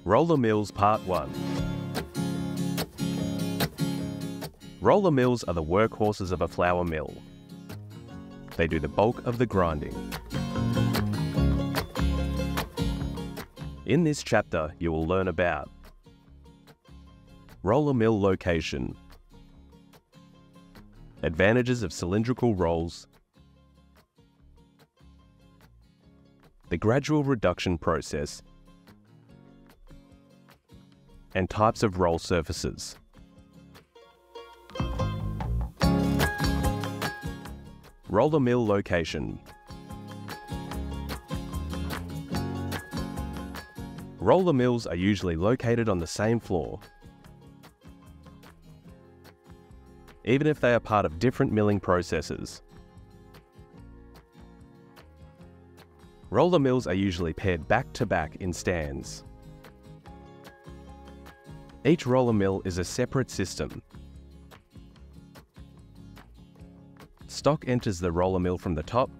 Roller mills Part 1. Roller mills are the workhorses of a flour mill. They do the bulk of the grinding. In this chapter, you will learn about roller mill location, advantages of cylindrical rolls, the gradual reduction process, and types of roll surfaces. Roller mill location. Roller mills are usually located on the same floor, even if they are part of different milling processes. Roller mills are usually paired back to back in stands. Each roller mill is a separate system. Stock enters the roller mill from the top,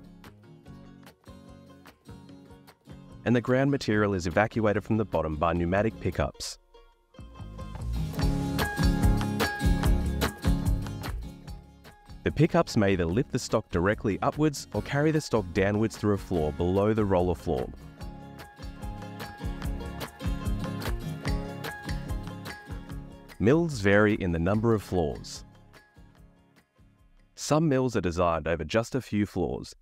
and the ground material is evacuated from the bottom by pneumatic pickups. The pickups may either lift the stock directly upwards or carry the stock downwards through a floor below the roller floor. Mills vary in the number of floors. Some mills are designed over just a few floors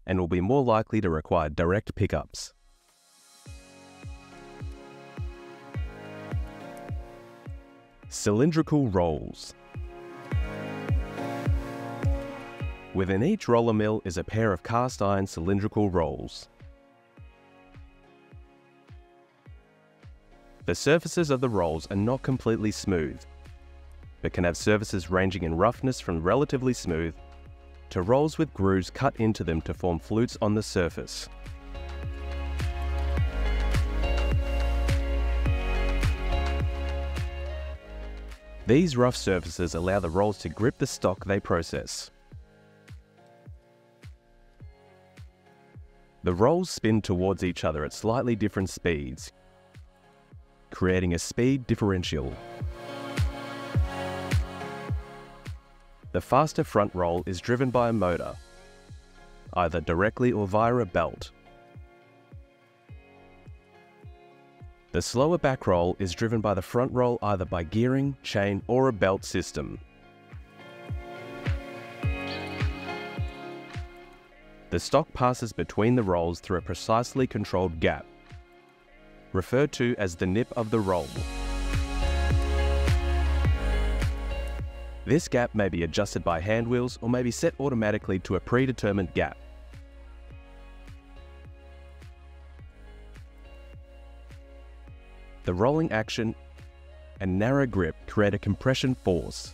and will be more likely to require direct pickups. Cylindrical rolls. Within each roller mill is a pair of cast iron cylindrical rolls. The surfaces of the rolls are not completely smooth, but can have surfaces ranging in roughness from relatively smooth to rolls with grooves cut into them to form flutes on the surface. These rough surfaces allow the rolls to grip the stock they process. The rolls spin towards each other at slightly different speeds, creating a speed differential. The faster front roll is driven by a motor, either directly or via a belt. The slower back roll is driven by the front roll either by gearing, chain, or a belt system. The stock passes between the rolls through a precisely controlled gap, referred to as the nip of the roll. This gap may be adjusted by hand wheels or may be set automatically to a predetermined gap. The rolling action and narrow grip create a compression force.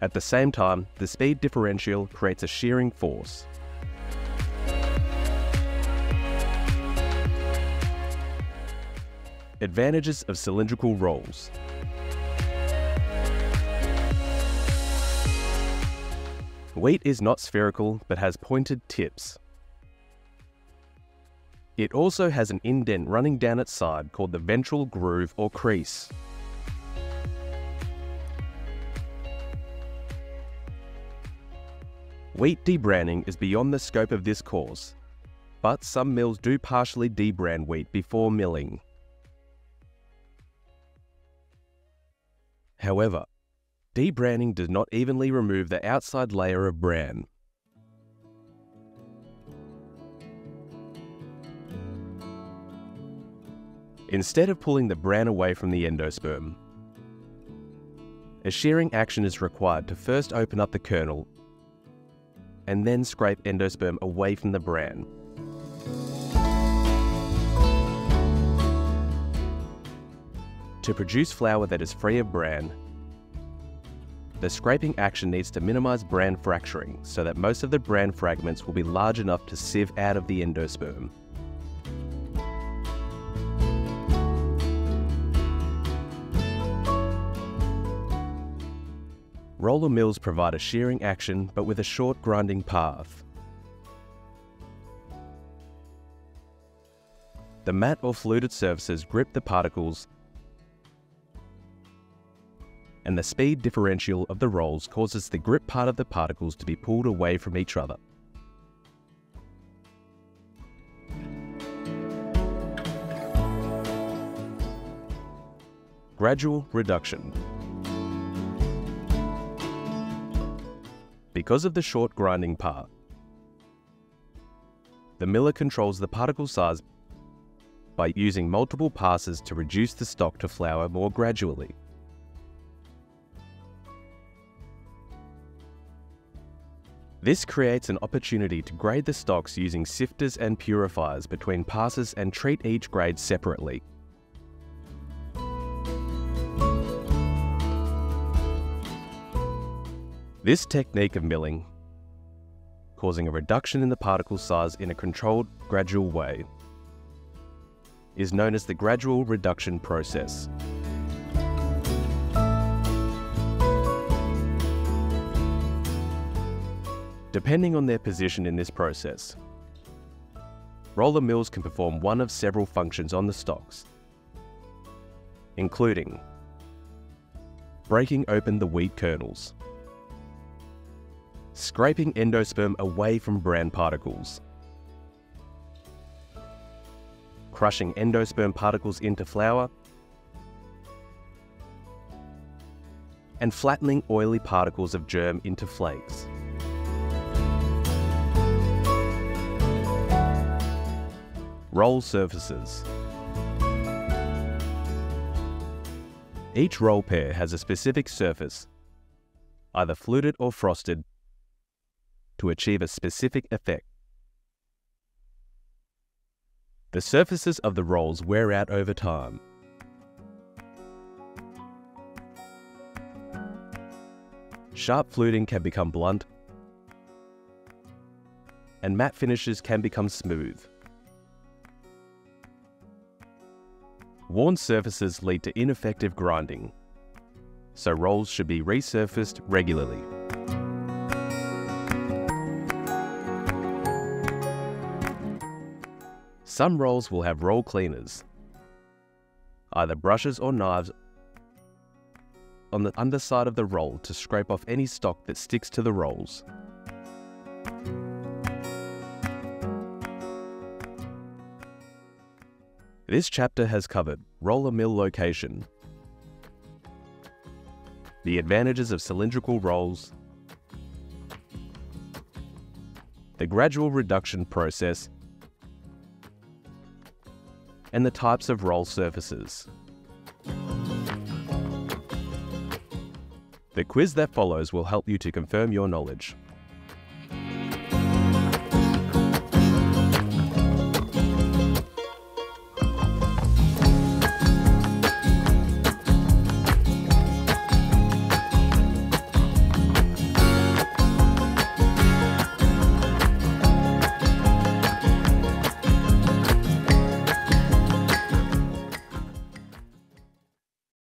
At the same time, the speed differential creates a shearing force. Advantages of cylindrical rolls. Wheat is not spherical but has pointed tips. It also has an indent running down its side called the ventral groove or crease. Wheat debranding is beyond the scope of this course, but some mills do partially debrand wheat before milling. However, debranding does not evenly remove the outside layer of bran. Instead of pulling the bran away from the endosperm, a shearing action is required to first open up the kernel and then scrape endosperm away from the bran. To produce flour that is free of bran, the scraping action needs to minimize bran fracturing so that most of the bran fragments will be large enough to sieve out of the endosperm. Roller mills provide a shearing action but with a short grinding path. The matte or fluted surfaces grip the particles, and the speed differential of the rolls causes the grip part of the particles to be pulled away from each other. Gradual reduction. Because of the short grinding path, the miller controls the particle size by using multiple passes to reduce the stock to flour more gradually. This creates an opportunity to grade the stocks using sifters and purifiers between passes and treat each grade separately. This technique of milling, causing a reduction in the particle size in a controlled, gradual way, is known as the gradual reduction process. Depending on their position in this process, roller mills can perform one of several functions on the stocks, including breaking open the wheat kernels, scraping endosperm away from bran particles, crushing endosperm particles into flour, and flattening oily particles of germ into flakes. Roll surfaces. Each roll pair has a specific surface, either fluted or frosted, to achieve a specific effect. The surfaces of the rolls wear out over time. Sharp fluting can become blunt, and matte finishes can become smooth. Worn surfaces lead to ineffective grinding, so rolls should be resurfaced regularly. Some rolls will have roll cleaners, either brushes or knives, on the underside of the roll to scrape off any stock that sticks to the rolls. This chapter has covered roller mill location, the advantages of cylindrical rolls, the gradual reduction process, and the types of roll surfaces. The quiz that follows will help you to confirm your knowledge.